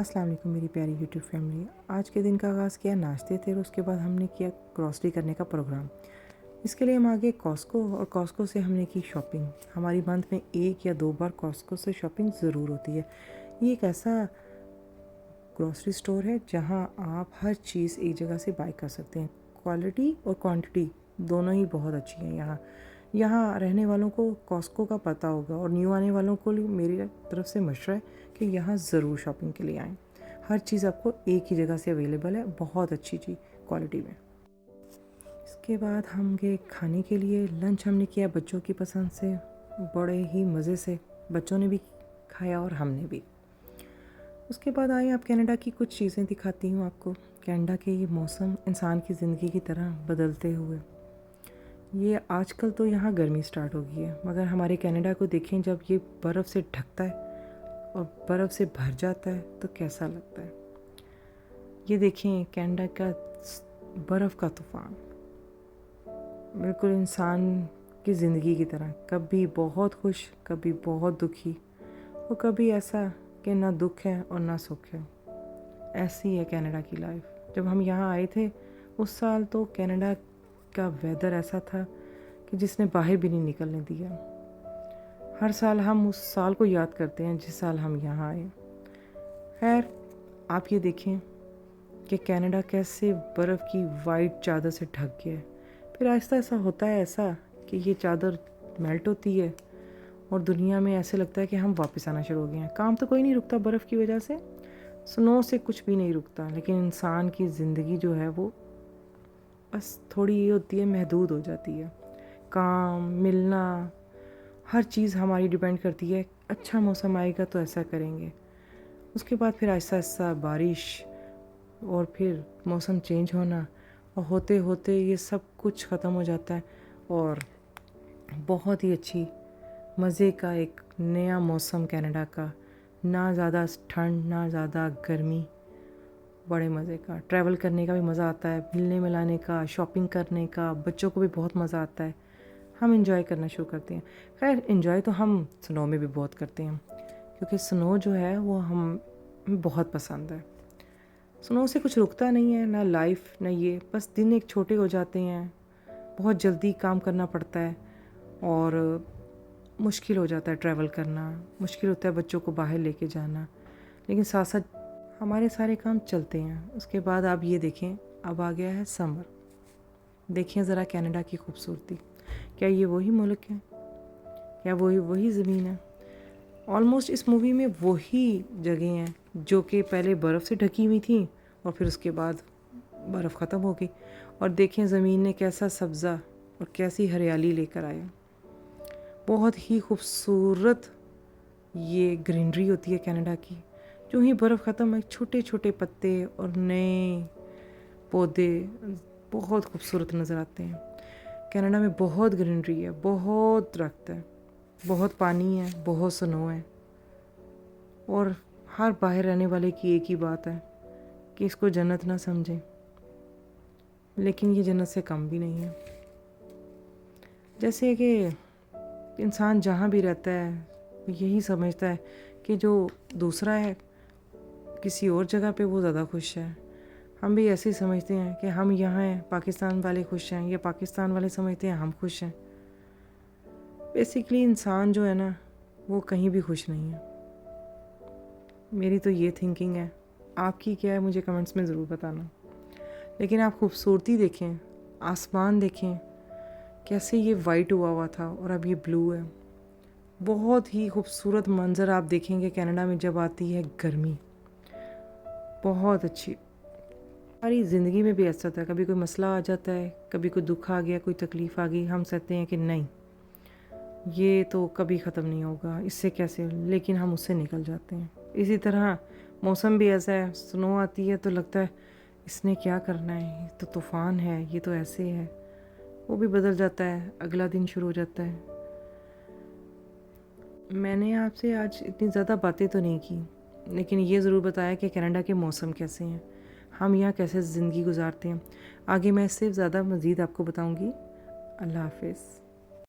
अस्सलाम वालेकुम मेरी प्यारी यूट्यूब फैमिली। आज के दिन का आगाज़ किया नाश्ते थे और उसके बाद हमने किया ग्रॉसरी करने का प्रोग्राम। इसके लिए हम आगे कॉस्को और कॉस्को से हमने की शॉपिंग। हमारी मंथ में 1 या 2 बार कॉस्को से शॉपिंग ज़रूर होती है। ये एक ऐसा ग्रॉसरी स्टोर है जहाँ आप हर चीज़ एक जगह से बाय कर सकते हैं। क्वालिटी और क्वांटिटी दोनों ही बहुत अच्छी हैं यहाँ। यहाँ रहने वालों को कॉस्को का पता होगा और न्यू आने वालों को मेरी तरफ से मशवरा है कि यहाँ ज़रूर शॉपिंग के लिए आएँ। हर चीज़ आपको एक ही जगह से अवेलेबल है, बहुत अच्छी चीज़ क्वालिटी में। इसके बाद हम गए खाने के लिए। लंच हमने किया बच्चों की पसंद से, बड़े ही मज़े से। बच्चों ने भी खाया और हमने भी। उसके बाद आए अब कनाडा की कुछ चीज़ें दिखाती हूँ आपको। कनाडा के ये मौसम इंसान की ज़िंदगी की तरह बदलते हुए। ये आजकल तो यहाँ गर्मी स्टार्ट हो गई है, मगर हमारे कनाडा को देखें, जब ये बर्फ़ से ढकता है और बर्फ़ से भर जाता है तो कैसा लगता है। ये देखें कनाडा का बर्फ़ का तूफ़ान, बिल्कुल इंसान की ज़िंदगी की तरह, कभी बहुत खुश, कभी बहुत दुखी और कभी ऐसा कि ना दुख है और ना सुख है। ऐसी है कनाडा की लाइफ। जब हम यहाँ आए थे उस साल तो कनाडा का वेदर ऐसा था कि जिसने बाहर भी नहीं निकलने दिया। हर साल हम उस साल को याद करते हैं जिस साल हम यहाँ आए। खैर, आप ये देखें कि कनाडा कैसे बर्फ़ की वाइट चादर से ढक गया है। फिर आहिस्ता ऐसा होता है ऐसा कि ये चादर मेल्ट होती है और दुनिया में ऐसे लगता है कि हम वापस आना शुरू हो गए हैं। काम तो कोई नहीं रुकता बर्फ़ की वजह से, स्नो से कुछ भी नहीं रुकता, लेकिन इंसान की ज़िंदगी जो है वो बस थोड़ी ये होती है, महदूद हो जाती है। काम, मिलना, हर चीज़ हमारी डिपेंड करती है। अच्छा मौसम आएगा तो ऐसा करेंगे, उसके बाद फिर आहिस्ता आहिस्ता बारिश और फिर मौसम चेंज होना, और होते होते ये सब कुछ ख़त्म हो जाता है और बहुत ही अच्छी मज़े का एक नया मौसम कनाडा का। ना ज़्यादा ठंड ना ज़्यादा गर्मी, बड़े मज़े का। ट्रैवल करने का भी मज़ा आता है, मिलने मिलाने का, शॉपिंग करने का, बच्चों को भी बहुत मज़ा आता है। हम इंजॉय करना शुरू करते हैं। खैर, इंजॉय तो हम स्नो में भी बहुत करते हैं, क्योंकि स्नो जो है वो हमें बहुत पसंद है। स्नो से कुछ रुकता नहीं है, ना लाइफ ना ये, बस दिन एक छोटे हो जाते हैं, बहुत जल्दी काम करना पड़ता है और मुश्किल हो जाता है ट्रैवल करना, मुश्किल होता है बच्चों को बाहर लेके जाना, लेकिन साथ साथ हमारे सारे काम चलते हैं। उसके बाद आप ये देखें, अब आ गया है समर। देखिए ज़रा कनाडा की खूबसूरती। क्या ये वही मुल्क है? क्या वही ज़मीन है? ऑलमोस्ट इस मूवी में वही जगह हैं जो कि पहले बर्फ़ से ढकी हुई थी और फिर उसके बाद बर्फ़ ख़त्म हो गई। और देखें ज़मीन ने कैसा सब्ज़ा और कैसी हरियाली लेकर आया। बहुत ही खूबसूरत ये ग्रीनरी होती है कनाडा की। जो ही बर्फ़ ख़त्म है, छोटे छोटे पत्ते और नए पौधे बहुत खूबसूरत नज़र आते हैं। कनाडा में बहुत ग्रीनरी है, बहुत दरख्त है, बहुत पानी है, बहुत स्नो है, और हर बाहर रहने वाले की एक ही बात है कि इसको जन्नत ना समझें, लेकिन ये जन्नत से कम भी नहीं है। जैसे कि इंसान जहाँ भी रहता है यही समझता है कि जो दूसरा है किसी और जगह पे वो ज़्यादा खुश है। हम भी ऐसे ही समझते हैं कि हम यहाँ हैं, पाकिस्तान वाले खुश हैं, या पाकिस्तान वाले समझते हैं हम खुश हैं। बेसिकली इंसान जो है ना वो कहीं भी खुश नहीं है। मेरी तो ये थिंकिंग है। आपकी क्या है मुझे कमेंट्स में ज़रूर बताना। लेकिन आप खूबसूरती देखें, आसमान देखें, कैसे ये वाइट हुआ हुआ था और अब ये ब्लू है। बहुत ही खूबसूरत मंज़र आप देखेंगे कनाडा में जब आती है गर्मी, बहुत अच्छी। हमारी ज़िंदगी में भी ऐसा था, कभी कोई मसला आ जाता है, कभी कोई दुख आ गया, कोई तकलीफ़ आ गई, हम कहते हैं कि नहीं ये तो कभी ख़त्म नहीं होगा, इससे कैसे, लेकिन हम उससे निकल जाते हैं। इसी तरह मौसम भी ऐसा है, स्नो आती है तो लगता है इसने क्या करना है, ये तो तूफ़ान है, ये तो ऐसे है, वो भी बदल जाता है, अगला दिन शुरू हो जाता है। मैंने आपसे आज इतनी ज़्यादा बातें तो नहीं की, लेकिन ये ज़रूर बताया कि कनाडा के मौसम कैसे हैं, हम यहाँ कैसे ज़िंदगी गुजारते हैं। आगे मैं इससे ज़्यादा मज़ीद आपको बताऊँगी। अल्लाह हाफ़िज़।